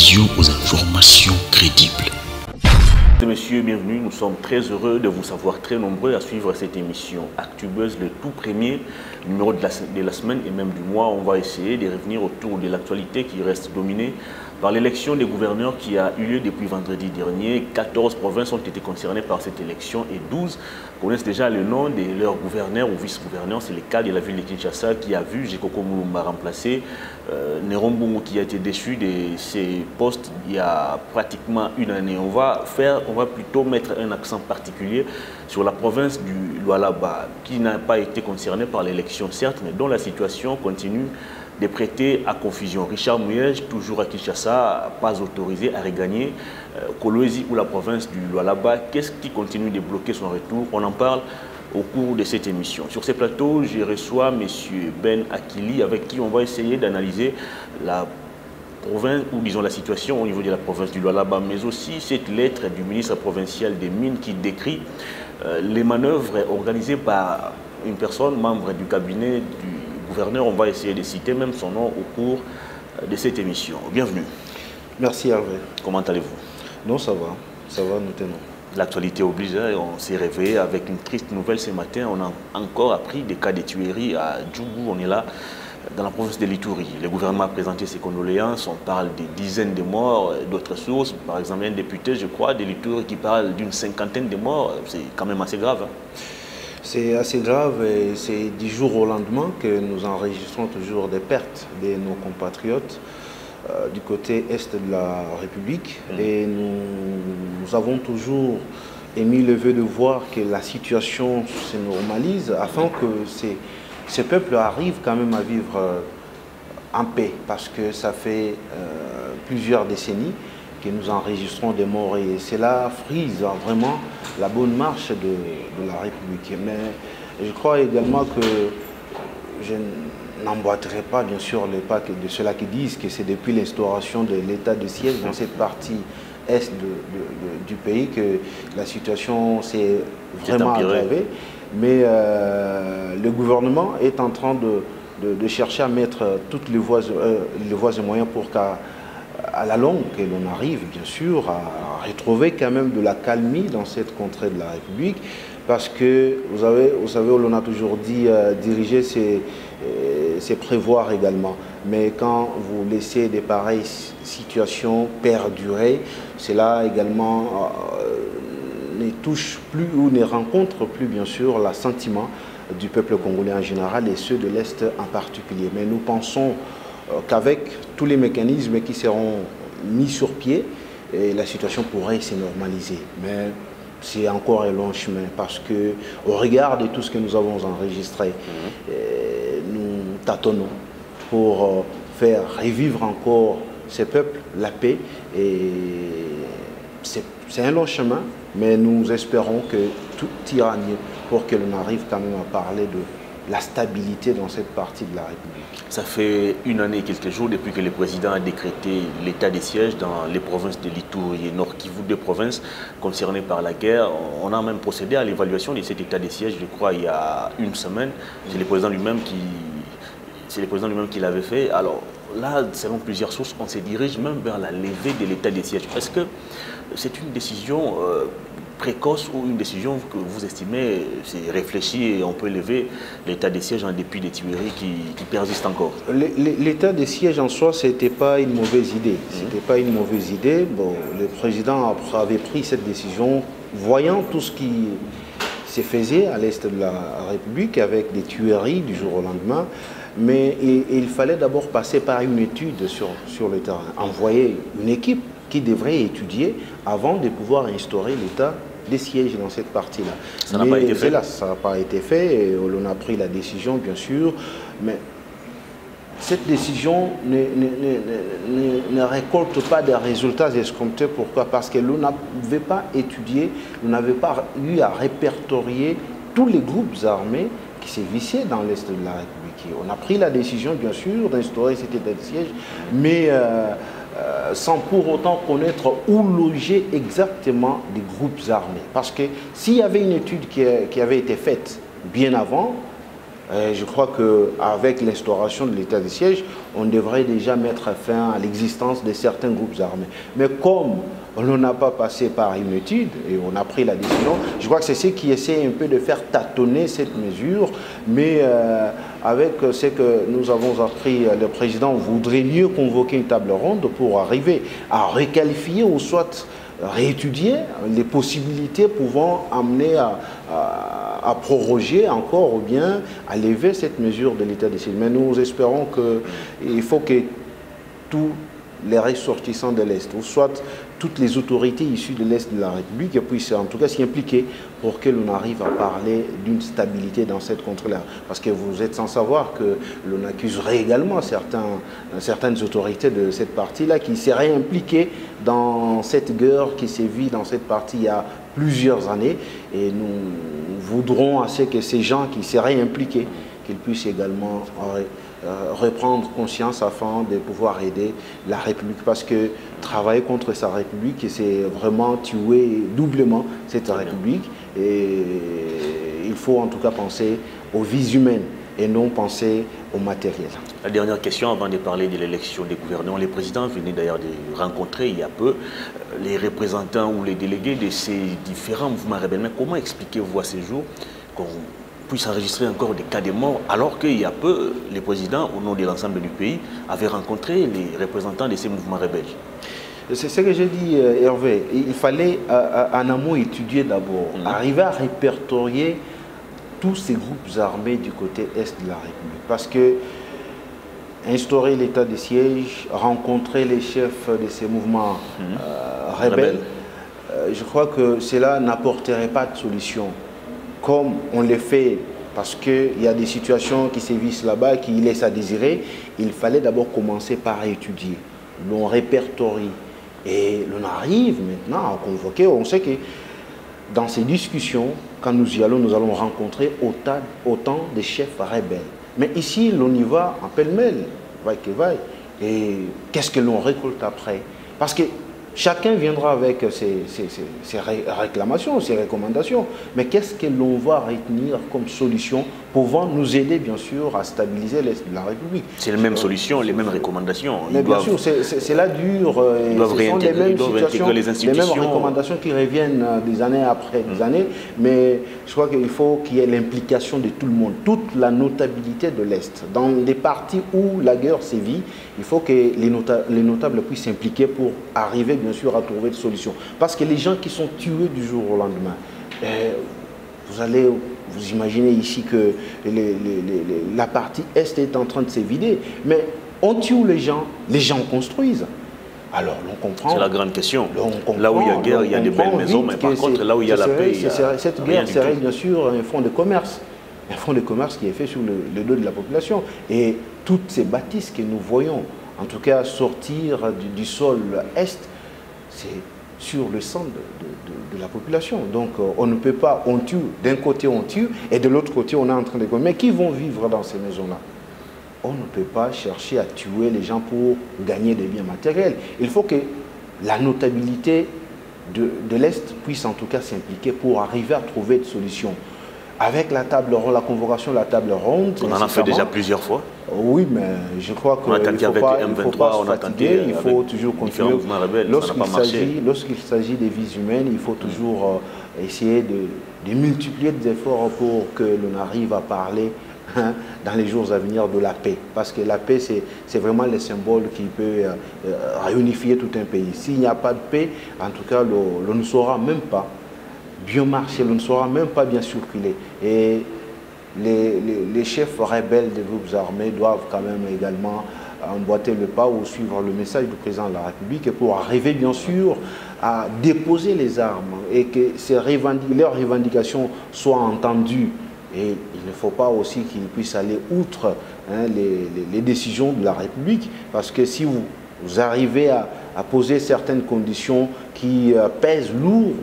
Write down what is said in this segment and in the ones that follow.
télévision aux informations crédibles. Mesdames et messieurs, bienvenue. Nous sommes très heureux de vous savoir très nombreux à suivre cette émission Actubuzz, le tout premier numéro de la semaine et même du mois. On va essayer de revenir autour de l'actualité qui reste dominée par l'élection des gouverneurs qui a eu lieu depuis vendredi dernier. 14 provinces ont été concernées par cette élection et 12 connaissent déjà le nom de leur gouverneur ou vice-gouverneur. C'est le cas de la ville de Kinshasa qui a vu Jekoko Mulumba remplacer Néron Mbungu qui a été déchu de ses postes il y a pratiquement une année. On va plutôt mettre un accent particulier sur la province du Lualaba qui n'a pas été concernée par l'élection certes, mais dont la situation continue de prêter à confusion. Richard Muyej, toujours à Kinshasa, pas autorisé à regagner Kolwezi ou la province du Lualaba. Qu'est-ce qui continue de bloquer son retour? On en parle au cours de cette émission. Sur ces plateaux, je reçois M. Ben Akili, avec qui on va essayer d'analyser la province, ou disons la situation au niveau de la province du Lualaba, mais aussi cette lettre du ministre provincial des Mines qui décrit les manœuvres organisées par une personne, membre du cabinet du gouverneur. On va essayer de citer même son nom au cours de cette émission. Bienvenue. Merci Hervé. Comment allez-vous? Non, ça va, nous tenons. L'actualité oblige, on s'est réveillé avec une triste nouvelle ce matin. On a encore appris des cas de tueries à Djougou. On est là, dans la province de l'Ituri. Le gouvernement a présenté ses condoléances. On parle des dizaines de morts, d'autres sources. Par exemple, un député, je crois, de l'Ituri qui parle d'une cinquantaine de morts. C'est quand même assez grave. C'est assez grave et c'est du jour au lendemain que nous enregistrons toujours des pertes de nos compatriotes du côté est de la République. Et nous avons toujours émis le vœu de voir que la situation se normalise afin que ces peuples arrivent quand même à vivre en paix, parce que ça fait plusieurs décennies que nous enregistrons des morts et cela frise vraiment la bonne marche de la République. Mais je crois également que je n'emboîterai pas bien sûr les pas de ceux-là qui disent que c'est depuis l'instauration de l'état de siège dans cette partie est du pays que la situation s'est vraiment aggravée. Mais le gouvernement est en train de chercher à mettre toutes les voies et moyens pour qu'à la longue, que l'on arrive bien sûr à retrouver quand même de la calmie dans cette contrée de la République, parce que vous savez, on a toujours dit diriger c'est prévoir également. Mais quand vous laissez des pareilles situations perdurer, cela également ne touche plus ou ne rencontre plus bien sûr l'assentiment du peuple congolais en général et ceux de l'Est en particulier. Mais nous pensons qu'avec tous les mécanismes qui seront mis sur pied, la situation pourrait se normaliser. Mais c'est encore un long chemin parce qu'au regard de tout ce que nous avons enregistré, nous tâtonnons pour faire revivre encore ces peuples, la paix. Et c'est un long chemin, mais nous espérons que tout ira mieux pour que l'on arrive quand même à parler de la stabilité dans cette partie de la République. Ça fait une année et quelques jours depuis que le président a décrété l'état de siège dans les provinces de l'Ituri et Nord Kivu, deux provinces concernées par la guerre. On a même procédé à l'évaluation de cet état de siège, je crois, il y a une semaine. C'est le président lui-même qui l'avait fait. Alors là, selon plusieurs sources, on se dirige même vers la levée de l'état de siège. Est-ce que c'est une décision précoce ou une décision que vous estimez c'est réfléchi et on peut lever l'état de siège en dépit des tueries qui persistent encore? L'état de siège en soi, ce n'était pas une mauvaise idée. C'était pas une mauvaise idée. Bon, le président avait pris cette décision voyant tout ce qui se faisait à l'est de la République avec des tueries du jour au lendemain. Mais il fallait d'abord passer par une étude sur le terrain, envoyer une équipe qui devrait étudier avant de pouvoir instaurer l'état des sièges dans cette partie-là. Ça n'a pas été fait. Ça n'a pas été fait, et on a pris la décision bien sûr, mais cette décision ne récolte pas des résultats escomptés. Pourquoi? Parce que l'on n'avait pas étudié, on n'avait pas eu à répertorier tous les groupes armés qui sévissaient dans l'Est de la République. On a pris la décision bien sûr d'instaurer cet état de siège, mais sans pour autant connaître où loger exactement les groupes armés. Parce que s'il y avait une étude qui avait été faite bien avant, Je crois qu'avec l'instauration de l'état de siège, on devrait déjà mettre fin à l'existence de certains groupes armés. Mais comme on n'a pas passé par une étude et on a pris la décision, je crois que c'est ce qui essaie un peu de faire tâtonner cette mesure. Mais avec ce que nous avons appris, le président voudrait mieux convoquer une table ronde pour arriver à requalifier ou soit réétudier les possibilités pouvant amener à proroger encore ou bien à lever cette mesure de l'état de siège. Mais nous espérons qu'il faut que tous les ressortissants de l'Est, ou soit toutes les autorités issues de l'Est de la République puissent en tout cas s'y impliquer pour que l'on arrive à parler d'une stabilité dans cette contrée-là. Parce que vous êtes sans savoir que l'on accuserait également certaines autorités de cette partie-là qui seraient impliquées dans cette guerre qui sévit dans cette partie il y a plusieurs années. Et nous voudrons à ce que ces gens qui seraient impliqués, qu'ils puissent également reprendre conscience afin de pouvoir aider la République, parce que travailler contre sa République, c'est vraiment tuer doublement cette République. Et il faut en tout cas penser aux vies humaines et non penser au matériel. La dernière question avant de parler de l'élection des gouverneurs. Les présidents venaient d'ailleurs de rencontrer il y a peu les représentants ou les délégués de ces différents mouvements rebelles. Mais comment expliquez-vous à ce jour qu'on puisse enregistrer encore des cas de mort, alors qu'il y a peu, les présidents, au nom de l'ensemble du pays, avaient rencontré les représentants de ces mouvements rebelles? C'est ce que j'ai dit, Hervé. Il fallait en amont étudier d'abord, arriver à répertorier tous ces groupes armés du côté est de la République. Parce que instaurer l'état de siège, rencontrer les chefs de ces mouvements rebelles, je crois que cela n'apporterait pas de solution. Comme on le fait parce qu'il y a des situations qui sévissent là-bas, qui laissent à désirer, il fallait d'abord commencer par étudier. L'on répertorie et l'on arrive maintenant à convoquer. On sait que dans ces discussions, quand nous y allons, nous allons rencontrer autant de chefs rebelles. Mais ici, l'on y va en pêle-mêle, vaille que vaille. Et qu'est-ce que l'on récolte après? Parce que chacun viendra avec ses réclamations, ses recommandations. Mais qu'est-ce que l'on va retenir comme solution pouvant nous aider, bien sûr, à stabiliser l'Est de la République? C'est les mêmes solutions, les mêmes recommandations. Mais bien sûr, c'est là dur. Ils doivent réintégrer les institutions. Les mêmes recommandations qui reviennent des années après des années. Mais je crois qu'il faut qu'il y ait l'implication de tout le monde, toute la notabilité de l'Est. Dans les parties où la guerre sévit, il faut que les notables puissent s'impliquer pour arriver, bien sûr, à trouver des solutions. Parce que les gens qui sont tués du jour au lendemain, vous imaginez ici que la partie Est est en train de se vider. Mais on tue les gens construisent. Alors, l'on comprend. C'est la grande question. Là où il y a guerre, il y a des belles maisons, mais par contre, là où il y a la paix, il y a cette guerre serait bien sûr un fonds de commerce. Un fonds de commerce qui est fait sur le dos de la population. Et toutes ces bâtisses que nous voyons, en tout cas sortir du sol Est, c'est sur le sang de la population. Donc on ne peut pas, on tue, d'un côté on tue, et de l'autre côté on est en train de... Mais qui vont vivre dans ces maisons-là? On ne peut pas chercher à tuer les gens pour gagner des biens matériels. Il faut que la notabilité de l'Est puisse en tout cas s'impliquer pour arriver à trouver des solutions. Avec la table ronde, la convocation de la table ronde... On en a fait déjà plusieurs fois. Oui, mais je crois qu'il ne faut pas se fatiguer, il faut toujours continuer. Lorsqu'il s'agit des vies humaines, il faut toujours essayer de multiplier des efforts pour que l'on arrive à parler dans les jours à venir de la paix. Parce que la paix, c'est vraiment le symbole qui peut réunifier tout un pays. S'il n'y a pas de paix, en tout cas, l'on ne saura même pas bien marcher, l'on ne saura même pas bien circuler. Et les chefs rebelles des groupes armés doivent quand même également emboîter le pas ou suivre le message du président de la République pour arriver bien sûr à déposer les armes et que leurs revendications soient entendues. Et il ne faut pas aussi qu'ils puissent aller outre les décisions de la République, parce que si vous arrivez à poser certaines conditions qui pèsent lourd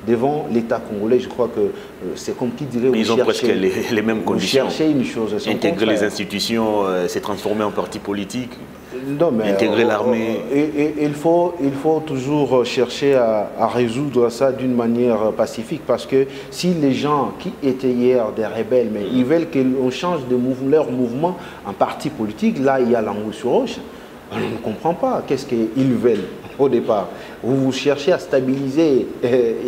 devant l'État congolais, je crois que c'est comme qui dirait... Ils ont presque les mêmes conditions. Chercher une chose. Intégrer les institutions, se transformer en parti politique. Non, mais intégrer l'armée. Il faut toujours chercher à résoudre ça d'une manière pacifique, parce que si les gens qui étaient hier des rebelles, mais ils veulent qu'on change leur mouvement en parti politique, là il y a l'angle sur roche. On ne comprend pas qu'est-ce qu'ils veulent au départ. Vous cherchez à stabiliser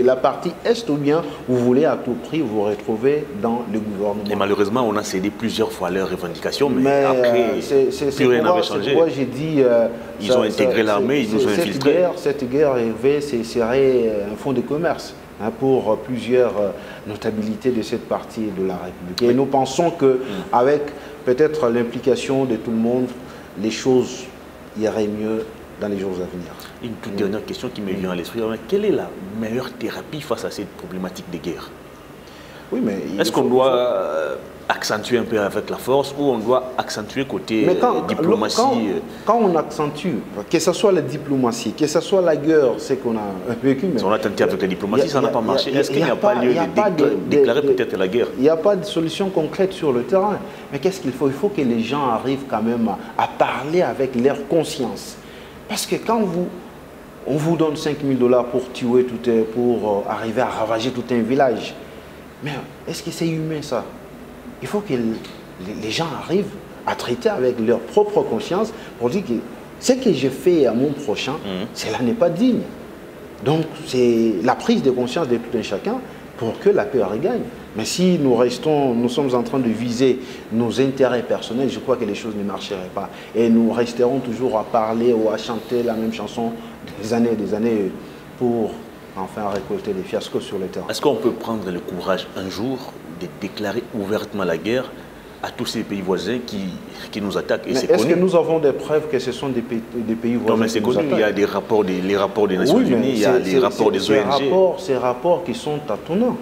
la partie Est, ou bien vous voulez à tout prix vous retrouver dans le gouvernement. Et malheureusement, on a cédé plusieurs fois leurs revendications, mais après, plus rien n'avait changé. C'est pourquoi j'ai dit... ils ont intégré l'armée, ils nous ont infiltrés. Cette guerre, Hervé, serait un fonds de commerce pour plusieurs notabilités de cette partie de la République. Et nous pensons qu'avec peut-être l'implication de tout le monde, les choses iraient mieux dans les jours à venir. Une toute dernière question qui me vient à l'esprit. Quelle est la meilleure thérapie face à cette problématique de guerre? Oui, mais est-ce qu'on doit accentuer un peu avec la force, ou on doit accentuer côté diplomatie? Quand on accentue, que ce soit la diplomatie, que ce soit la guerre, c'est qu'on a vécu. Mais on a tenté avec la diplomatie, ça n'a pas marché. Est-ce qu'il n'y a pas lieu de déclarer peut-être la guerre? Il n'y a pas de solution concrète sur le terrain. Mais qu'est-ce qu'il faut? Il faut que les gens arrivent quand même à parler avec leur conscience. Parce que quand on vous donne 5 000 $ pour tuer, pour arriver à ravager tout un village, mais est-ce que c'est humain ça? Il faut que les gens arrivent à traiter avec leur propre conscience pour dire que ce que j'ai fait à mon prochain, cela n'est pas digne. Donc c'est la prise de conscience de tout un chacun pour que la paix regagne. Mais si nous sommes en train de viser nos intérêts personnels, je crois que les choses ne marcheraient pas. Et nous resterons toujours à parler ou à chanter la même chanson des années et des années pour enfin récolter des fiascos sur le terrain. Est-ce qu'on peut prendre le courage un jour de déclarer ouvertement la guerre à tous ces pays voisins qui nous attaquent? Est-ce que nous avons des preuves que ce sont des pays voisins? Non, mais c'est connu, il y a des rapports, les rapports des Nations Unies, il y a des rapports des ONG. Ces rapports qui sont tâtonnants,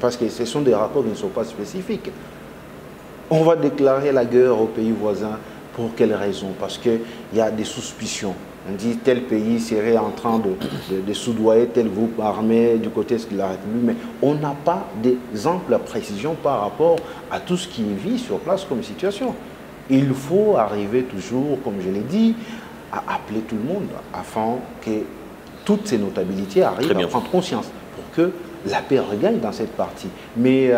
parce que ce sont des rapports qui ne sont pas spécifiques. On va déclarer la guerre aux pays voisins pour quelles raisons? Parce qu'il y a des suspicions. On dit tel pays serait en train de soudoyer tel groupe armé du côté de la République, mais on n'a pas des amples précisions par rapport à tout ce qui vit sur place comme situation. Il faut arriver toujours, comme je l'ai dit, à appeler tout le monde afin que toutes ces notabilités arrivent à prendre conscience pour que la paix regagne dans cette partie. Mais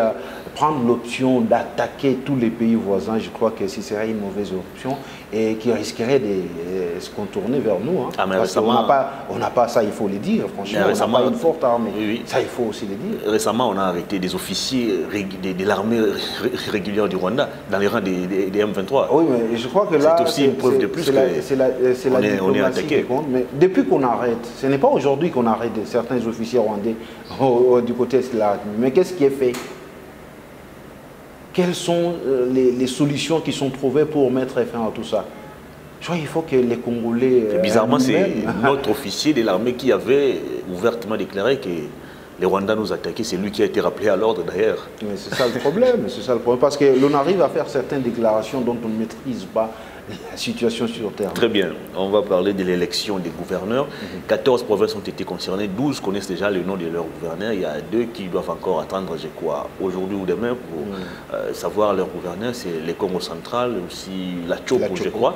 prendre l'option d'attaquer tous les pays voisins, je crois que ce serait une mauvaise option et qui risquerait de se contourner vers nous. Hein. Mais parce qu'on n'a pas ça, il faut le dire, franchement, on n'a pas une forte armée. Oui. Ça, il faut aussi le dire. Récemment, on a arrêté des officiers de l'armée régulière du Rwanda dans les rangs des M23. Oui, mais je crois que là, c'est aussi une preuve de plus qu'on est attaqué. Mais depuis qu'on arrête, ce n'est pas aujourd'hui qu'on arrête certains officiers rwandais du côté de la République. Mais qu'est-ce qui est fait? Quelles sont les solutions qui sont trouvées pour mettre fin à tout ça? Je crois qu'il faut que les Congolais... bizarrement, c'est notre officier de l'armée qui avait ouvertement déclaré que les Rwandais nous attaquaient. C'est lui qui a été rappelé à l'ordre d'ailleurs. Mais c'est ça le problème, parce que l'on arrive à faire certaines déclarations dont on ne maîtrise pas la situation sur terre. Très bien, on va parler de l'élection des gouverneurs. 14 provinces ont été concernées, 12 connaissent déjà le nom de leurs gouverneurs. Il y a 2 qui doivent encore attendre, je crois, aujourd'hui ou demain pour savoir leur gouverneur. C'est le Congo central, aussi la Tchopo, je crois.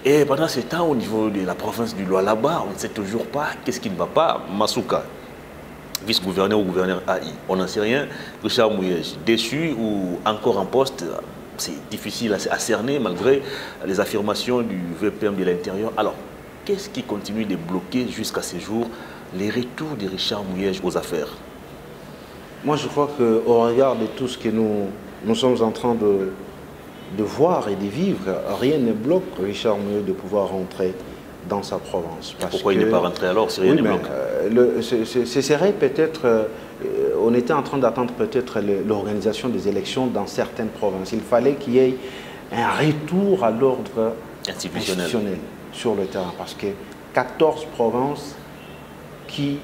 Et pendant ce temps, au niveau de la province du Lualaba, on ne sait toujours pas qu'est-ce qui ne va pas. Masuka, vice-gouverneur ou gouverneur AI, on n'en sait rien. Richard Mouyej, déçu ou encore en poste, c'est difficile à cerner malgré les affirmations du VPM de l'Intérieur. Alors, qu'est-ce qui continue de bloquer jusqu'à ce jour les retours de Richard Mouyej aux affaires? Moi, je crois qu'au regard de tout ce que nous sommes en train de voir et de vivre, rien ne bloque Richard Mouyej de pouvoir rentrer dans sa province. Pourquoi il n'est pas rentré alors si rien ne bloque? Ce serait peut-être... on était en train d'attendre peut-être l'organisation des élections dans certaines provinces. Il fallait qu'il y ait un retour à l'ordre institutionnel sur le terrain. Parce que 14 provinces qui,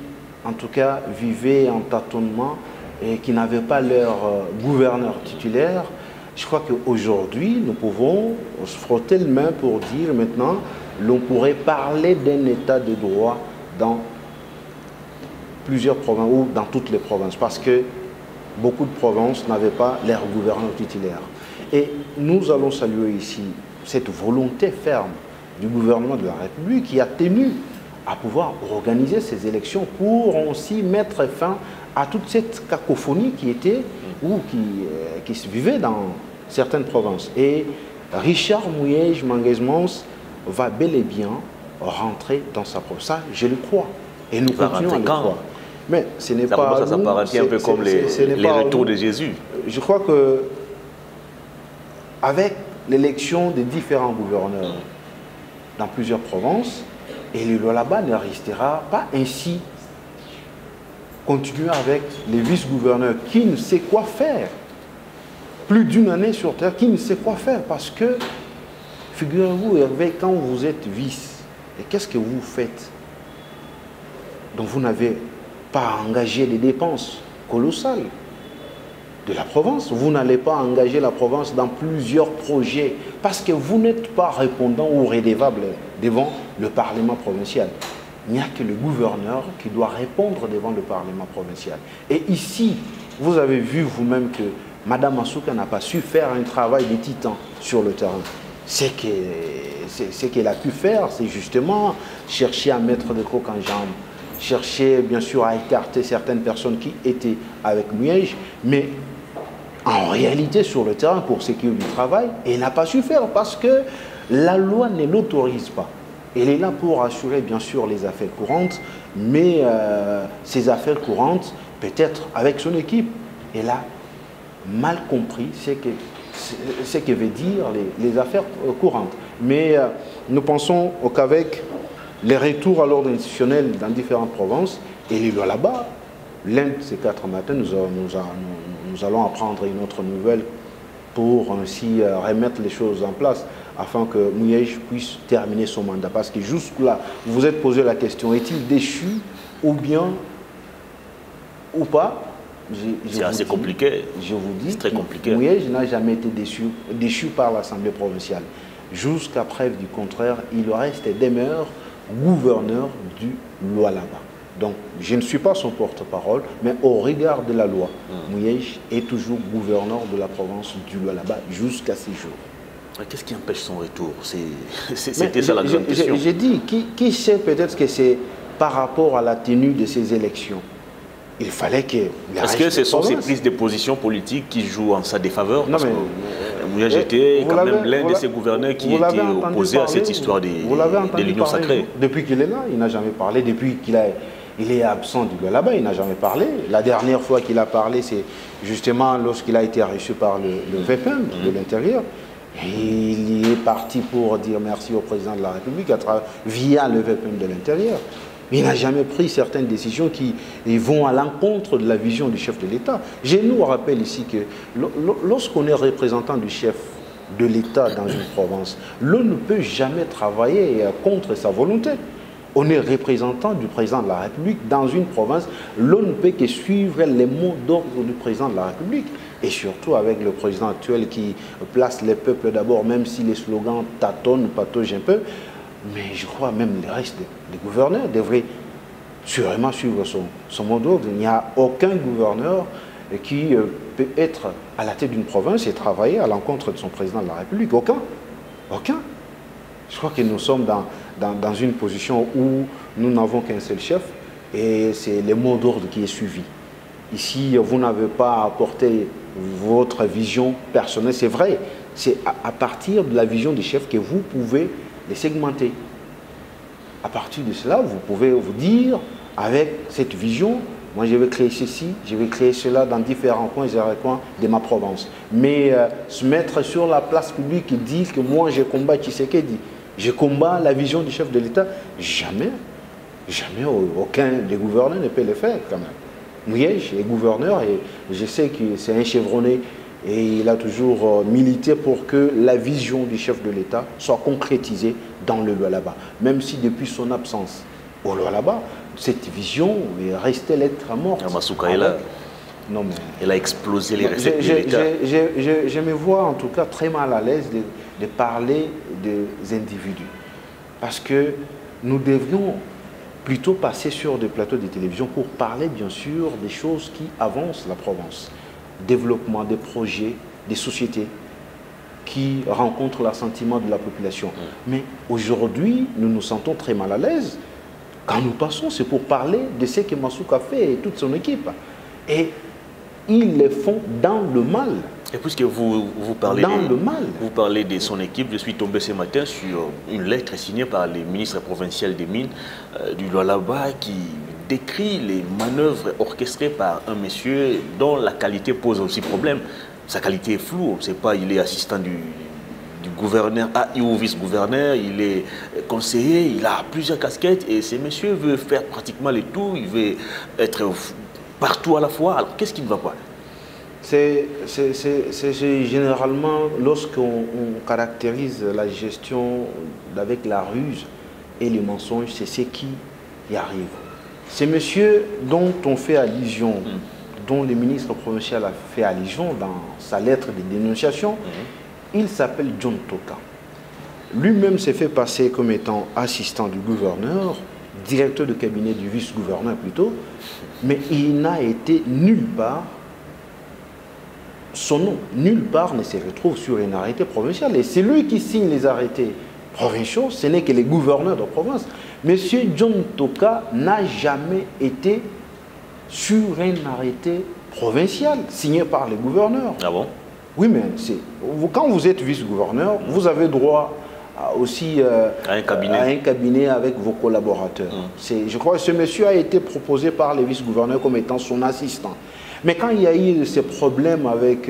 en tout cas, vivaient en tâtonnement et qui n'avaient pas leur gouverneur titulaire, je crois qu'aujourd'hui, nous pouvons se frotter les mains pour dire maintenant, l'on pourrait parler d'un état de droit dans plusieurs provinces ou dans toutes les provinces, parce que beaucoup de provinces n'avaient pas leur gouverneur titulaire. Et nous allons saluer ici cette volonté ferme du gouvernement de la République qui a tenu à pouvoir organiser ces élections pour aussi mettre fin à toute cette cacophonie qui était ou qui se vivait dans certaines provinces. Et Richard Mouyej Manguez-Mons va bel et bien rentrer dans sa province. Ça, je le crois. Et nous continuons à le croire. Mais ce n'est pas... Ça s'apparente un peu comme les retours de Jésus. Je crois que avec l'élection des différents gouverneurs dans plusieurs provinces, et le Lualaba ne restera pas ainsi. Continuer avec les vice-gouverneurs qui ne sait quoi faire. Plus d'une année sur terre, qui ne sait quoi faire. Parce que, figurez-vous, Hervé, quand vous êtes vice, et qu'est-ce que vous faites? Donc vous n'avez pas engagé des dépenses colossales de la province. Vous n'allez pas engager la province dans plusieurs projets parce que vous n'êtes pas répondant ou rédévable devant le Parlement provincial. Il n'y a que le gouverneur qui doit répondre devant le Parlement provincial. Et ici, vous avez vu vous-même que Mme Asuka n'a pas su faire un travail de titan sur le terrain. Ce qu'elle a pu faire, c'est justement chercher à mettre des crocs en jambes, chercher bien sûr à écarter certaines personnes qui étaient avec Mouyej, mais en réalité sur le terrain, pour ce qui est du travail, elle n'a pas su faire parce que la loi ne l'autorise pas. Elle est là pour assurer bien sûr les affaires courantes, mais ces affaires courantes, peut-être avec son équipe, elle a mal compris ce que veut dire les affaires courantes. Mais nous pensons qu'avec les retours à l'ordre institutionnel dans différentes provinces, et les lois là-bas, l'un de ces 4 matins, nous allons apprendre une autre nouvelle pour ainsi remettre les choses en place afin que Mouyej puisse terminer son mandat. Parce que jusque-là, vous vous êtes posé la question, est-il déchu ou bien ou pas? C'est assez compliqué. Je vous dis, c'est très compliqué. Mouyej n'a jamais été déchu par l'Assemblée provinciale. Jusqu'à preuve du contraire, il reste demeure gouverneur du Lualaba. Donc, je ne suis pas son porte-parole, mais au regard de la loi, Mouyej est toujours gouverneur de la province du Lualaba jusqu'à ces jours. Qu'est-ce qui empêche son retour? C'était ça la grande question. J'ai dit, qui sait peut-être que c'est par rapport à la tenue de ces élections? Il fallait que... Est-ce que ce sont ces prises de position politiques qui jouent en sa défaveur? Parce que Mouyej était quand même l'un de ces gouverneurs qui était opposé à cette histoire de l'Union sacrée. Depuis qu'il est là, il n'a jamais parlé. Depuis qu'il est absent du Lualaba, il n'a jamais parlé. La dernière fois qu'il a parlé, c'est justement lorsqu'il a été reçu par le VPN de l'Intérieur. Il est parti pour dire merci au président de la République via le VPN de l'Intérieur. Il n'a jamais pris certaines décisions qui vont à l'encontre de la vision du chef de l'État. Je nous rappelle ici que lorsqu'on est représentant du chef de l'État dans une province, l'on ne peut jamais travailler contre sa volonté. On est représentant du président de la République dans une province, l'on ne peut que suivre les mots d'ordre du président de la République. Et surtout avec le président actuel qui place les peuples d'abord, même si les slogans tâtonnent, pataugent un peu. Mais je crois même le reste des gouverneurs devraient sûrement suivre son mot d'ordre. Il n'y a aucun gouverneur qui peut être à la tête d'une province et travailler à l'encontre de son président de la République. Aucun. Aucun. Je crois que nous sommes dans une position où nous n'avons qu'un seul chef et c'est le mot d'ordre qui est suivi. Ici, vous n'avez pas apporté votre vision personnelle. C'est vrai, c'est à partir de la vision du chef que vous pouvez les segmenter. À partir de cela, vous pouvez vous dire, avec cette vision, moi je vais créer ceci, je vais créer cela dans différents coins et recoins de ma province. Mais se mettre sur la place publique et dire que moi je combats Tshisekedi, je combats la vision du chef de l'État, jamais, jamais aucun des gouverneurs ne peut le faire quand même. Mouyej est gouverneur et je sais que c'est un chevronné et il a toujours milité pour que la vision du chef de l'État soit concrétisée dans le Lualaba. Même si depuis son absence au Lualaba, cette vision est restée lettre morte. Asuka est là. Non, mais elle a explosé les recettes de l'État. Je me vois en tout cas très mal à l'aise de parler des individus. Parce que nous devrions plutôt passer sur des plateaux de télévision pour parler bien sûr des choses qui avancent la province. Développement des projets, des sociétés. qui rencontre l'assentiment de la population. Mais aujourd'hui, nous nous sentons très mal à l'aise. Quand nous passons, c'est pour parler de ce que Masuka fait et toute son équipe. Et ils le font dans le mal. Et puisque vous parlez vous parlez de son équipe, je suis tombé ce matin sur une lettre signée par le ministre provincial des Mines du Lualaba qui décrit les manœuvres orchestrées par un monsieur dont la qualité pose aussi problème. Sa qualité est floue, on ne sait pas, il est assistant du gouverneur ou vice-gouverneur, il est conseiller, il a plusieurs casquettes et ce monsieur veut faire pratiquement les tout, il veut être partout à la fois. Alors qu'est-ce qui ne va pas? C'est généralement lorsqu'on caractérise la gestion avec la ruse et le mensonge, c'est ce qui y arrive. C'est monsieur dont on fait allusion, dont le ministre provincial a fait allusion dans sa lettre de dénonciation, il s'appelle John Toka. Lui-même s'est fait passer comme étant assistant du gouverneur, directeur de cabinet du vice-gouverneur plutôt, mais il n'a été nulle part, son nom, nulle part ne se retrouve sur un arrêté provincial. Et c'est lui qui signe les arrêtés provinciaux, ce n'est que les gouverneurs de province. Monsieur John Toka n'a jamais été sur un arrêté provincial signé par les gouverneurs. Ah bon? Oui, mais quand vous êtes vice-gouverneur, vous avez droit aussi à un cabinet avec vos collaborateurs. Je crois que ce monsieur a été proposé par les vice-gouverneurs comme étant son assistant. Mais quand il y a eu ces problèmes avec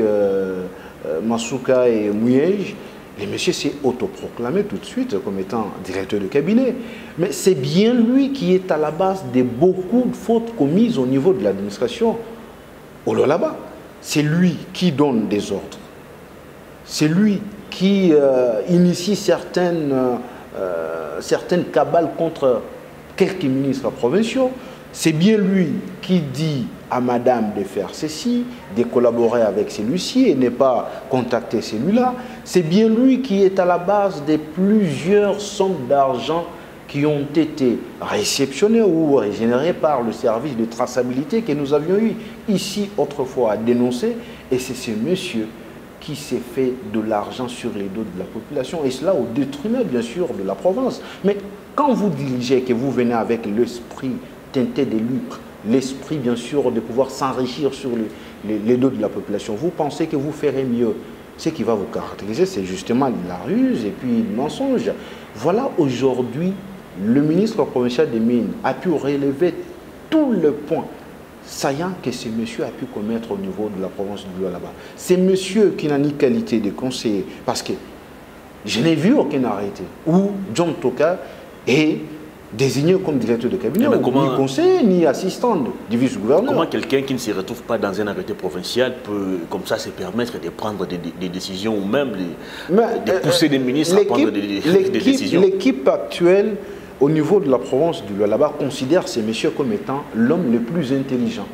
Masuka et Mouyej, le monsieur s'est autoproclamé tout de suite comme étant directeur de cabinet. Mais c'est bien lui qui est à la base de beaucoup de fautes commises au niveau de l'administration au Lualaba. C'est lui qui donne des ordres. C'est lui qui initie certaines cabales contre quelques ministres provinciaux. C'est bien lui qui dit à madame de faire ceci, de collaborer avec celui-ci et ne pas contacter celui-là. C'est bien lui qui est à la base de plusieurs sommes d'argent qui ont été réceptionnées ou régénérées par le service de traçabilité que nous avions eu ici autrefois à dénoncer. Et c'est ce monsieur qui s'est fait de l'argent sur les dos de la population, et cela au détriment bien sûr de la province. Mais quand vous dirigez, que vous venez avec l'esprit teinté de lucre, l'esprit bien sûr de pouvoir s'enrichir sur les dos de la population, vous pensez que vous ferez mieux. Ce qui va vous caractériser, c'est justement la ruse et puis le mensonge. Voilà aujourd'hui, le ministre provincial des Mines a pu relever tous les points saillant que ce monsieur a pu commettre au niveau de la province du Lualaba. C'est monsieur qui n'a ni qualité de conseiller, parce que je n'ai vu aucun arrêté où John Toka est désigné comme directeur de cabinet, ni conseiller, ni assistant du vice-gouverneur. Comment quelqu'un qui ne se retrouve pas dans un arrêté provincial peut, comme ça, se permettre de prendre des décisions ou même de pousser des ministres à prendre des décisions? L'équipe actuelle, au niveau de la province du Lualaba, considère ces messieurs comme étant l'homme le plus intelligent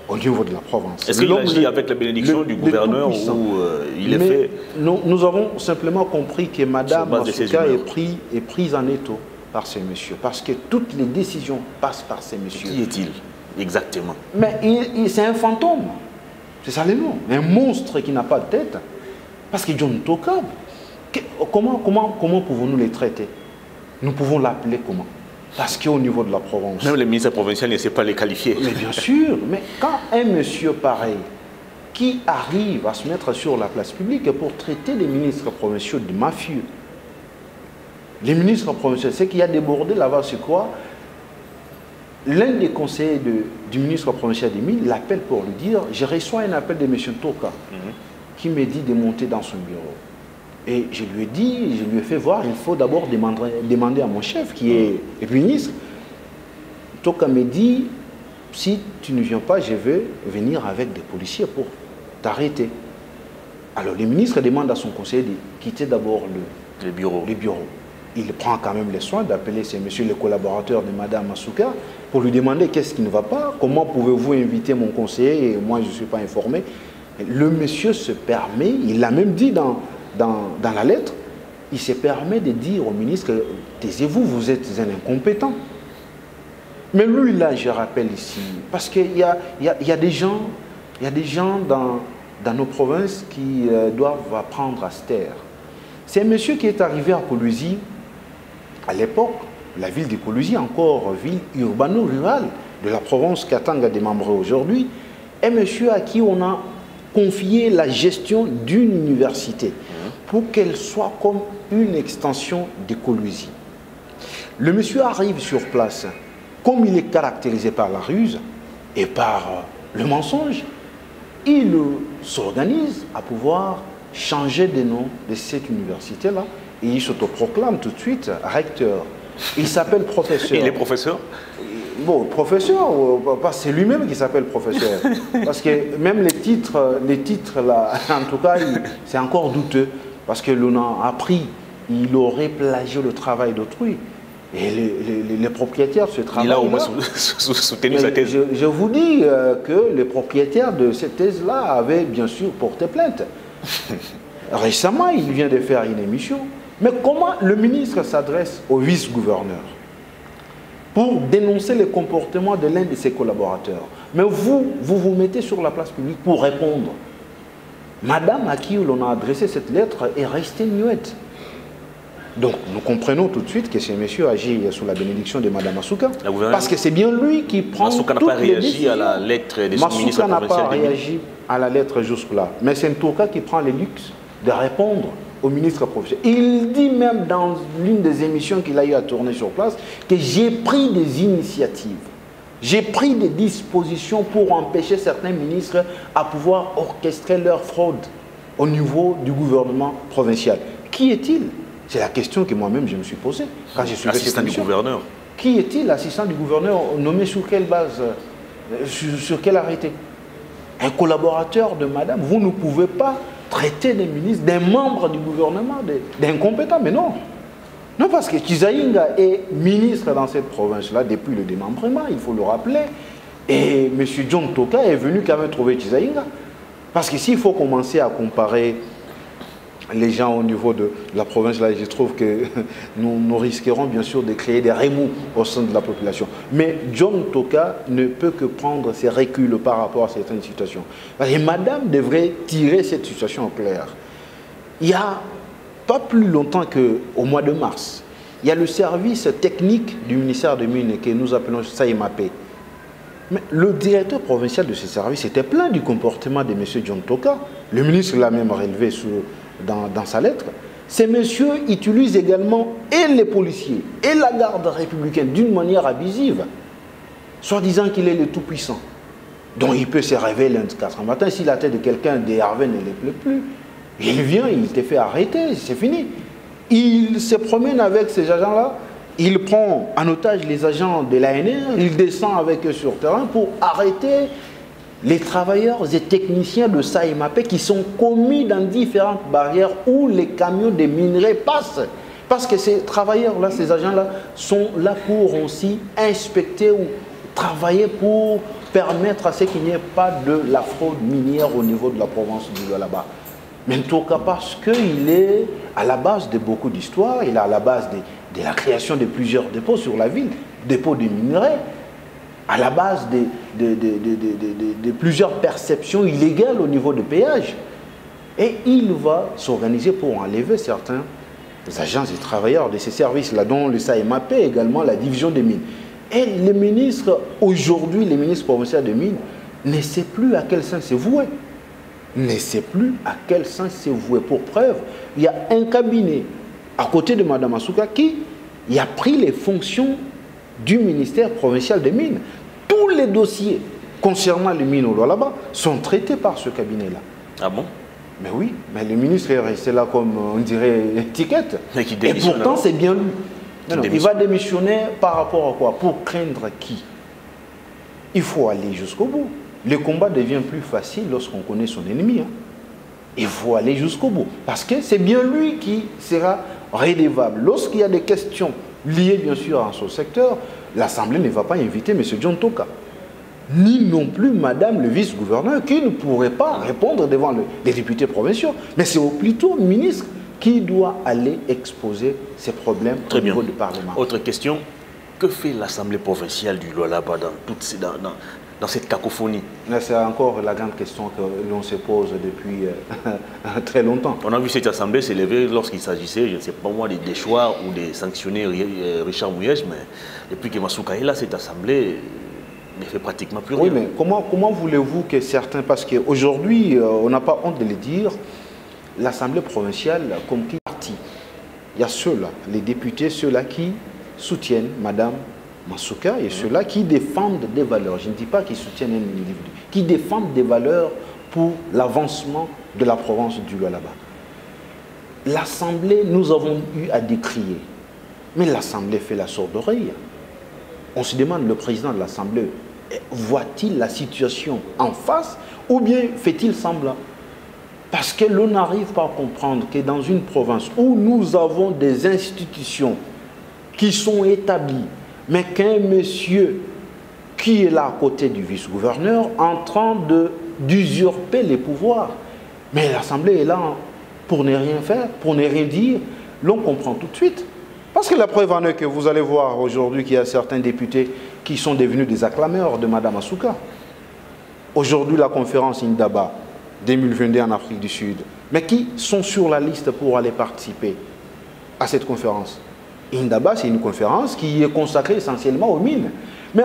au niveau de la province. Est-ce qu'il agit avec la bénédiction du gouverneur ou il est fait? Nous avons simplement compris que Madame Masuka est prise en étau par ces messieurs, parce que toutes les décisions passent par ces messieurs. Qui est-il exactement? Mais c'est un fantôme, c'est ça le nom, un monstre qui n'a pas de tête. Parce que John Toka, comment pouvons-nous les traiter? Nous pouvons l'appeler comment? Parce qu'au niveau de la province... Même le ministre provincial ne sait pas les qualifier. Mais bien sûr, mais quand un monsieur pareil, qui arrive à se mettre sur la place publique pour traiter les ministres provinciaux de mafieux, les ministres provinciaux, c'est qu'il y a débordé là-bas, c'est quoi? L'un des conseillers du ministre provincial des Mines l'appelle pour lui dire, je reçois un appel de M. Toka qui me dit de monter dans son bureau. Et je lui ai dit, je lui ai fait voir, il faut d'abord demander à mon chef qui est ministre. Toka me dit, si tu ne viens pas, je vais venir avec des policiers pour t'arrêter. Alors le ministre demande à son conseiller de quitter d'abord le bureau. Il prend quand même les soins d'appeler ces messieurs, les collaborateurs de Madame Masuka, pour lui demander qu'est-ce qui ne va pas, comment pouvez-vous inviter mon conseiller et moi je ne suis pas informé. Le monsieur se permet, il l'a même dit dans la lettre, il se permet de dire au ministre, taisez-vous, vous êtes un incompétent. Mais lui là, je rappelle ici, parce qu'il y a des gens dans nos provinces qui doivent apprendre à se taire. C'est un monsieur qui est arrivé à Kolwezi, à l'époque, la ville de Kolwezi, encore ville urbano-rurale de la province Katanga démembrée aujourd'hui, un monsieur à qui on a confié la gestion d'une université pour qu'elle soit comme une extension de Kolwezi. Le monsieur arrive sur place, comme il est caractérisé par la ruse et par le mensonge, il s'organise à pouvoir changer de nom de cette université-là et il s'autoproclame tout de suite recteur. Il s'appelle professeur. Et il est professeur? Bon, professeur, c'est lui-même qui s'appelle professeur. Parce que même les titres là, en tout cas, c'est encore douteux. Parce que l'on a appris, il aurait plagié le travail d'autrui. Et les propriétaires de ce travail. Il a au moins soutenu sa thèse. Je vous dis que les propriétaires de cette thèse-là avaient bien sûr porté plainte. Récemment, il vient de faire une émission. Mais comment le ministre s'adresse au vice-gouverneur pour dénoncer le comportement de l'un de ses collaborateurs? Mais vous mettez sur la place publique pour répondre. Madame à qui l'on a adressé cette lettre est restée muette. Donc, nous comprenons tout de suite que ce monsieur agit sous la bénédiction de Madame Masuka, parce que c'est bien lui qui prend Masuka n'a pas réagi à la lettre de son ministre provincial. Masuka n'a pas réagi à la lettre jusque-là. Mais c'est Ntoka qui prend le luxe de répondre au ministre provincial. Il dit même dans l'une des émissions qu'il a eu à tourner sur place que j'ai pris des initiatives. J'ai pris des dispositions pour empêcher certains ministres à pouvoir orchestrer leur fraude au niveau du gouvernement provincial. Qui est-il? C'est la question que moi-même je me suis posée quand j'ai suivi cette émission. Assistant du gouverneur. Qui est-il, l'assistant du gouverneur, nommé sur quelle base, sur quel arrêté? Un collaborateur de madame. Vous ne pouvez pas traiter des ministres, des membres du gouvernement, d'incompétents, mais non. Non, parce que Chizaïnga est ministre dans cette province-là depuis le démembrement, il faut le rappeler. Et M. John Toka est venu quand même trouver Chizaïnga. Parce que s'il faut commencer à comparer les gens au niveau de la province, là, je trouve que nous risquerons bien sûr de créer des remous au sein de la population. Mais John Toka ne peut que prendre ses reculs par rapport à certaines situations. Et madame devrait tirer cette situation en clair. Il n'y a pas plus longtemps qu'au mois de mars, il y a le service technique du ministère des Mines que nous appelons SAIMAP. Mais le directeur provincial de ce service était plein du comportement de M. John Toka. Le ministre l'a même relevé dans sa lettre. Ces messieurs utilisent également et les policiers et la garde républicaine d'une manière abusive, soit disant qu'il est le tout-puissant, dont il peut se réveiller lundi 4 matin. Si la tête de quelqu'un d'énervé ne les plaît plus, il vient, il te fait arrêter, c'est fini. Il se promène avec ces agents-là, il prend en otage les agents de l'ANR, il descend avec eux sur terrain pour arrêter les travailleurs et techniciens de SAIMAP qui sont commis dans différentes barrières où les camions des minerais passent. Parce que ces travailleurs-là, ces agents-là, sont là pour aussi inspecter ou travailler pour permettre à ce qu'il n'y ait pas de la fraude minière au niveau de la province du Lualaba. Mais en tout cas, parce qu'il est à la base de beaucoup d'histoires, il est à la base de la création de plusieurs dépôts sur la ville, dépôts de minerais, à la base de plusieurs perceptions illégales au niveau des péages. Et il va s'organiser pour enlever certains agents et travailleurs de ces services-là, dont le SAIMAP, également la division des mines. Et les ministres, aujourd'hui, les ministres provinciaux des mines, ne savent plus à quel sens c'est voué. Ne sait plus à quel sens c'est voué. Pour preuve, il y a un cabinet à côté de Mme Masuka qui a pris les fonctions du ministère provincial des mines. Tous les dossiers concernant les mines au Lualaba sont traités par ce cabinet-là. Ah bon? Mais oui, mais le ministre est resté là comme, on dirait, étiquette. Et pourtant, c'est bien lui. Non, il va démissionner par rapport à quoi? Pour craindre qui? Il faut aller jusqu'au bout. Le combat devient plus facile lorsqu'on connaît son ennemi. Hein. Il faut aller jusqu'au bout. Parce que c'est bien lui qui sera redevable. Lorsqu'il y a des questions liées bien sûr à son secteur, l'Assemblée ne va pas inviter M. John Toka. Ni non plus Madame le vice-gouverneur qui ne pourrait pas répondre devant les députés provinciaux. Mais c'est plutôt le ministre qui doit aller exposer ses problèmes au niveau du Parlement. Autre question. Que fait l'Assemblée provinciale du Lualaba dans cette cacophonie? C'est encore la grande question que l'on se pose depuis très longtemps. On a vu cette assemblée s'élever lorsqu'il s'agissait, je ne sais pas moi, des choix ou des sanctionner Richard Mouyej, mais depuis que Massouka est là, cette assemblée ne fait pratiquement plus rien. Oui, mais comment voulez-vous que certains, parce qu'aujourd'hui, on n'a pas honte de le dire, l'Assemblée provinciale, comme qui parti, il y a ceux-là, les députés, ceux-là qui soutiennent Madame Massouka et ceux-là qui défendent des valeurs. Je ne dis pas qu'ils soutiennent un individu, qui défendent des valeurs pour l'avancement de la province du Lualaba. L'Assemblée, nous avons eu à décrier, mais l'Assemblée fait la sourde oreille. On se demande, le président de l'Assemblée, voit-il la situation en face ou bien fait-il semblant? Parce que l'on n'arrive pas à comprendre que dans une province où nous avons des institutions qui sont établies, mais qu'un monsieur qui est là à côté du vice-gouverneur en train d'usurper les pouvoirs. Mais l'Assemblée est là pour ne rien faire, pour ne rien dire. L'on comprend tout de suite. Parce que la preuve en est que vous allez voir aujourd'hui qu'il y a certains députés qui sont devenus des acclameurs de Mme Massouka. Aujourd'hui, la conférence Indaba 2022 en Afrique du Sud, mais qui sont sur la liste pour aller participer à cette conférence. Indaba, c'est une conférence qui est consacrée essentiellement aux mines. Mais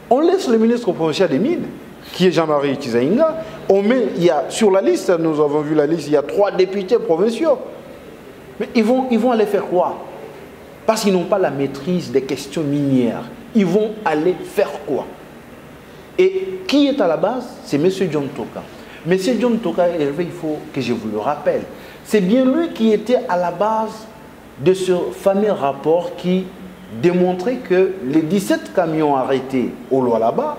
on laisse le ministre provincial des mines, qui est Jean-Marie Chizaïnga, il y a, sur la liste, nous avons vu la liste, il y a 3 députés provinciaux. Mais ils vont aller faire quoi? Parce qu'ils n'ont pas la maîtrise des questions minières. Ils vont aller faire quoi? Et qui est à la base? C'est M. John Toka. M. John Toka, Hervé, il faut que je vous le rappelle. C'est bien lui qui était à la base de ce fameux rapport qui démontrait que les 17 camions arrêtés au Lualaba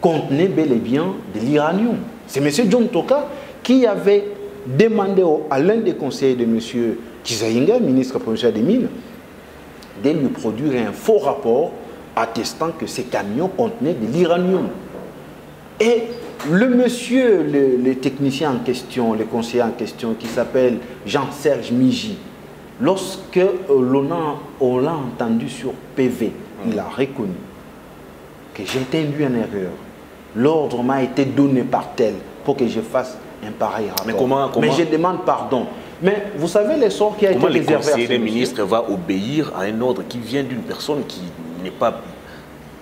contenaient bel et bien de l'uranium. C'est M. John Toka qui avait demandé à l'un des conseillers de M. Chizaïnga, ministre provincial des Mines, de lui produire un faux rapport attestant que ces camions contenaient de l'uranium. Et le monsieur, le technicien en question, le conseiller en question, qui s'appelle Jean-Serge Miji, lorsque on l'a entendu sur PV, il a reconnu que j'étais induit en erreur. L'ordre m'a été donné par tel pour que je fasse un pareil rapport. Mais je demande pardon. Mais vous savez les sorts qui a été réservé à ce monsieur? Comment le conseiller des ministres va obéir à un ordre qui vient d'une personne qui n'est pas...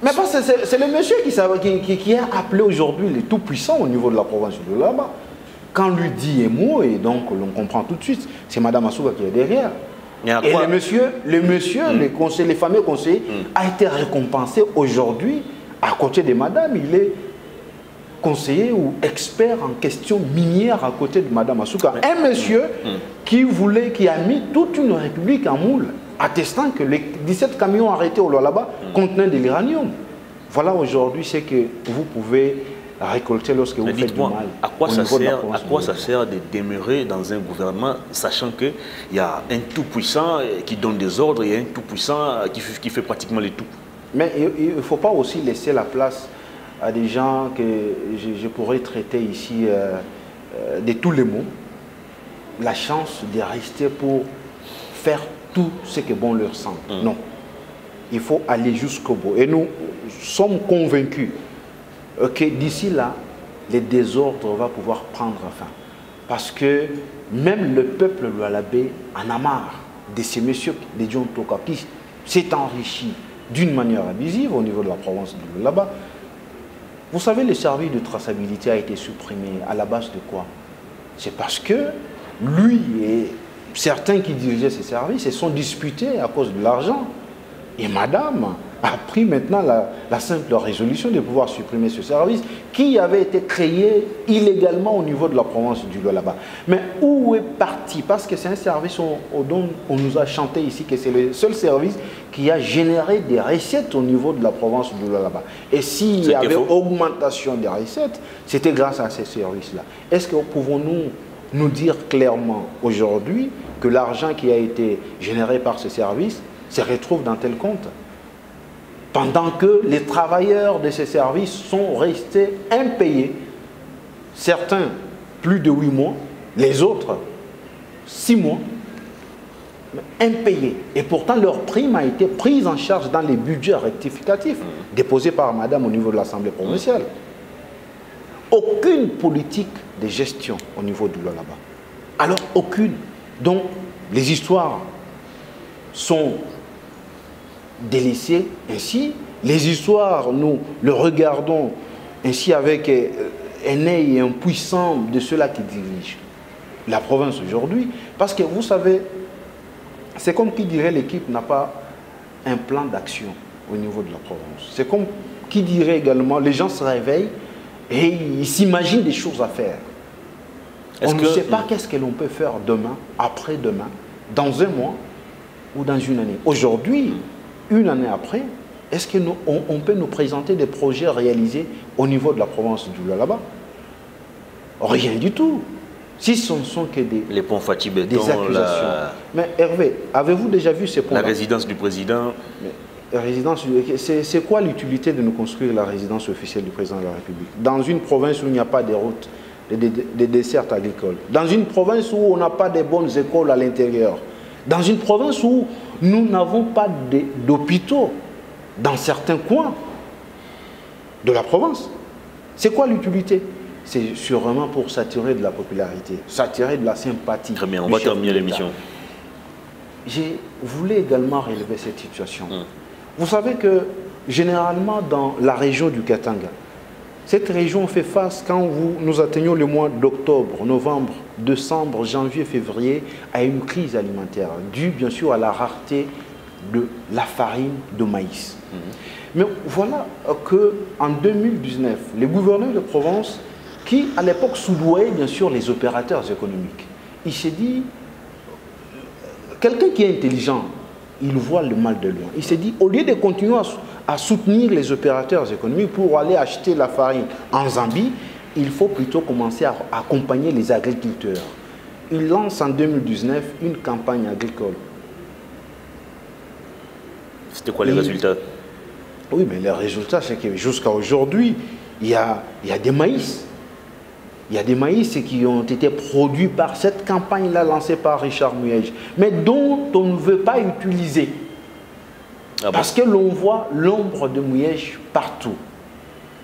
Mais c'est le monsieur qui a appelé aujourd'hui les tout-puissants au niveau de la province de là-bas. Quand lui dit un mot, et donc l'on comprend tout de suite, c'est Mme Massouka qui est derrière. Et le fameux conseiller a été récompensé aujourd'hui à côté de madame. Il est conseiller ou expert en questions minières à côté de Mme Massouka. Un monsieur qui a mis toute une république en moule, attestant que les 17 camions arrêtés au Lualaba contenaient de l'uranium. Voilà aujourd'hui ce que vous pouvez récolter lorsque vous faites du mal. À quoi ça sert de demeurer dans un gouvernement, sachant qu'il y a un tout-puissant qui donne des ordres et un tout-puissant qui fait pratiquement les tout? Mais il ne faut pas aussi laisser la place à des gens que je pourrais traiter ici de tous les mots, la chance de rester pour faire tout ce que bon leur semble. Non. Il faut aller jusqu'au bout. Et nous sommes convaincus que d'ici là, le désordre va pouvoir prendre fin. Parce que même le peuple lualabé en a marre de ces messieurs de John Toka qui s'est enrichi d'une manière abusive au niveau de la province du Lualaba. Vous savez, le service de traçabilité a été supprimé à la base de quoi? C'est parce que lui et certains qui dirigeaient ces services se sont disputés à cause de l'argent. Et madame a pris maintenant la simple résolution de pouvoir supprimer ce service qui avait été créé illégalement au niveau de la province du Lualaba. Mais où est parti? Parce que c'est un service dont on nous a chanté ici que c'est le seul service qui a généré des recettes au niveau de la province du Lualaba. Et s'il y avait augmentation des recettes, c'était grâce à ces services-là. Est-ce que pouvons-nous nous dire clairement aujourd'hui que l'argent qui a été généré par ce service se retrouve dans tel compte? Pendant que les travailleurs de ces services sont restés impayés. Certains, plus de 8 mois, les autres, 6 mois, impayés. Et pourtant, leur prime a été prise en charge dans les budgets rectificatifs déposés par madame au niveau de l'Assemblée provinciale. aucune politique de gestion au niveau du Lualaba. Alors, aucune. Donc, les histoires sont délaissées ainsi. Les histoires, nous le regardons ainsi avec un œil impuissant de ceux-là qui dirigent la province aujourd'hui. Parce que vous savez, c'est comme qui dirait l'équipe n'a pas un plan d'action au niveau de la province. C'est comme qui dirait également, les gens se réveillent et ils s'imaginent des choses à faire. On ne sait pas qu'est-ce que l'on peut faire demain, après-demain, dans un mois ou dans une année. Aujourd'hui, une année après, est-ce qu'on peut nous présenter des projets réalisés au niveau de la province du Lualaba? Rien du tout. Si ce ne sont que les ponts Fatih Béton, des accusations. Mais Hervé, avez-vous déjà vu ces ponts? La résidence du président. C'est quoi l'utilité de nous construire la résidence officielle du président de la République dans une province où il n'y a pas de routes, des dessertes agricoles, dans une province où on n'a pas de bonnes écoles à l'intérieur, dans une province où nous n'avons pas d'hôpitaux dans certains coins de la province? C'est quoi l'utilité? C'est sûrement pour s'attirer de la popularité, s'attirer de la sympathie. Très bien, on va terminer l'émission. Je voulais également relever cette situation. Vous savez que généralement dans la région du Katanga, cette région fait face, quand nous atteignons le mois d'octobre, novembre, décembre, janvier, février, à une crise alimentaire, due bien sûr à la rareté de la farine de maïs. Mais voilà qu'en 2019, les gouverneurs de Provence, qui à l'époque soudoyaient bien sûr les opérateurs économiques, il s'est dit, quelqu'un qui est intelligent, il voit le mal de loin. Il s'est dit, au lieu de continuer à soutenir les opérateurs économiques pour aller acheter la farine en Zambie, il faut plutôt commencer à accompagner les agriculteurs. Il lance en 2019 une campagne agricole. C'était quoi les résultats? Oui, mais les résultats, c'est que jusqu'à aujourd'hui, il y a des maïs. Il y a des maïs qui ont été produits par cette campagne-là lancée par Richard Muyej, mais dont on ne veut pas utiliser. Parce que l'on voit l'ombre de Muyej partout.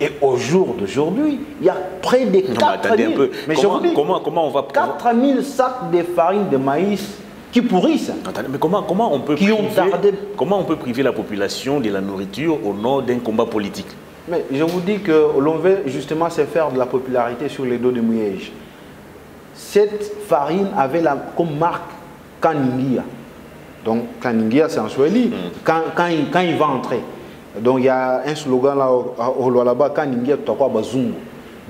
Et au jour d'aujourd'hui, il y a près de 4 000, mais comment on va 4 000 sacs de farine de maïs qui pourrissent. Attendez, mais comment on peut priver la population de la nourriture au nom d'un combat politique? Mais je vous dis que l'on veut justement se faire de la popularité sur les dos de Muyej. Cette farine avait comme marque Kaningia. Donc Kaningia, c'est en Swahili, quand il va entrer. Donc il y a un slogan là au Lualaba, Kaningia Tokwa Bazungu.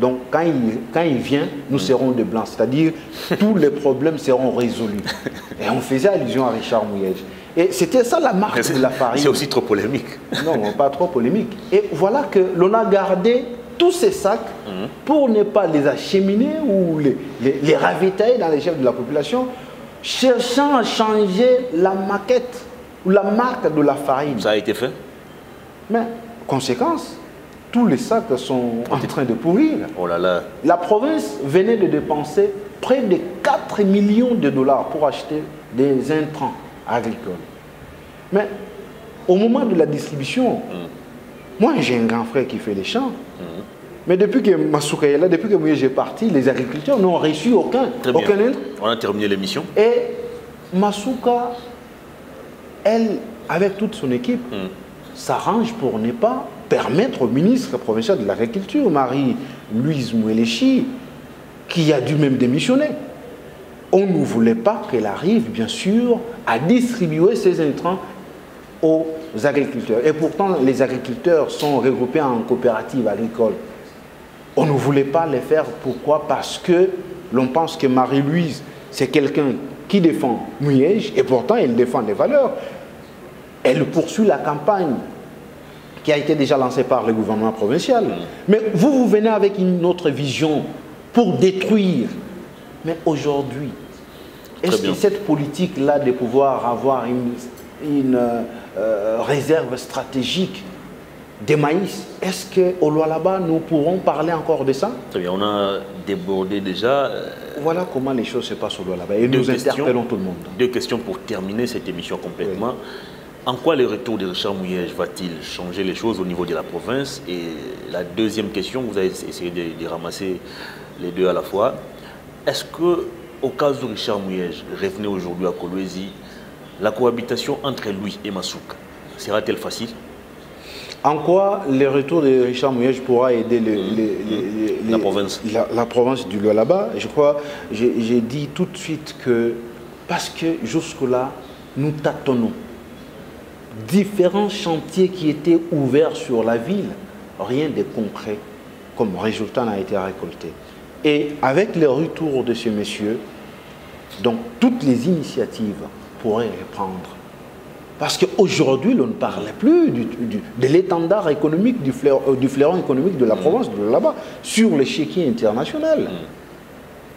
Donc quand il vient, nous serons de blancs. C'est-à-dire tous les problèmes seront résolus. Et on faisait allusion à Richard Muyej. Et c'était ça la marque de la farine. C'est aussi trop polémique. Non, pas trop polémique. Et voilà que l'on a gardé tous ces sacs pour ne pas les acheminer ou les ravitailler dans les chefs de la population, cherchant à changer la maquette ou la marque de la farine. Ça a été fait? Mais, conséquence, tous les sacs sont en train de pourrir. Oh là là. La province venait de dépenser près de 4 millions de dollars pour acheter des intrants agricoles. Mais au moment de la distribution, moi j'ai un grand frère qui fait les champs. Mais depuis que Masouka est là, depuis que Muyej est parti, les agriculteurs n'ont reçu aucun intrant. On a terminé l'émission. Et Masouka, elle, avec toute son équipe, s'arrange pour ne pas permettre au ministre provincial de l'Agriculture, Marie-Louise Mouelechi, qui a dû même démissionner. On ne voulait pas qu'elle arrive, bien sûr, à distribuer ces intrants aux agriculteurs. Et pourtant, les agriculteurs sont regroupés en coopératives agricoles. On ne voulait pas les faire. Pourquoi? Parce que l'on pense que Marie-Louise, c'est quelqu'un qui défend Muyej, et pourtant, elle défend les valeurs. Elle poursuit la campagne qui a été déjà lancée par le gouvernement provincial. Mais vous venez avec une autre vision pour détruire. Mais aujourd'hui, est-ce que cette politique-là de pouvoir avoir une réserve stratégique des maïs, est-ce qu'au Lualaba, nous pourrons parler encore de ça? Très bien, on a débordé déjà. Voilà comment les choses se passent au Lualaba et nous interpellons tout le monde. Deux questions pour terminer cette émission complètement. Oui. En quoi le retour de Richard Mouyej va-t-il changer les choses au niveau de la province? Et la deuxième question, vous avez essayé de ramasser les deux à la fois. Est-ce que, au cas où Richard Mouyej revenait aujourd'hui à Kolwezi, la cohabitation entre lui et Masuka sera-t-elle facile? En quoi le retour de Richard Mouyej pourra aider la province du Lualaba? Je crois, j'ai dit tout de suite que, parce que jusque-là, nous tâtonnons. Différents chantiers qui étaient ouverts sur la ville, rien de concret comme résultat n'a été récolté. Et avec le retour de ce monsieur, donc toutes les initiatives pourraient reprendre. Parce qu'aujourd'hui, on ne parle plus de l'étendard économique, du fleuron économique de la province de là-bas, sur l'échiquier international.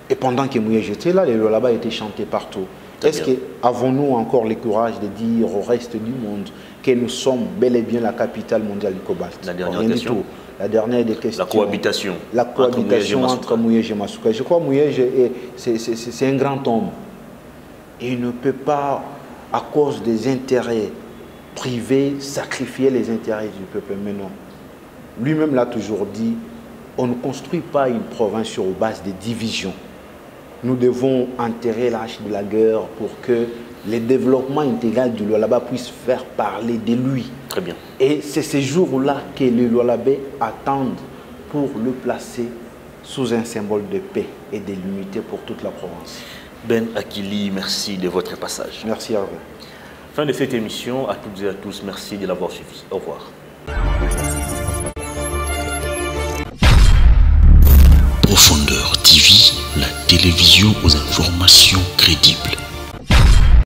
Et pendant que Mouyej était là, les là-bas étaient chantés partout. Est-ce qu'avons-nous encore le courage de dire au reste du monde que nous sommes bel et bien la capitale mondiale du cobalt? La dernière question. La dernière des questions. La cohabitation. La cohabitation entre Mouyej et Masuka. Je crois que Mouyej, c'est un grand homme. Il ne peut pas, à cause des intérêts privés, sacrifier les intérêts du peuple. Mais non. Lui-même l'a toujours dit, on ne construit pas une province sur base de divisions. Nous devons enterrer l'âge de la guerre pour que le développement intégral du Lualaba puisse faire parler de lui. Très bien. Et c'est ces jours-là que les Lualabais attendent pour le placer sous un symbole de paix et de l'unité pour toute la province. Ben Akili, merci de votre passage. Merci à vous. Fin de cette émission. À toutes et à tous, merci de l'avoir suivi. Au revoir. Profondeur TV, la télévision aux informations crédibles.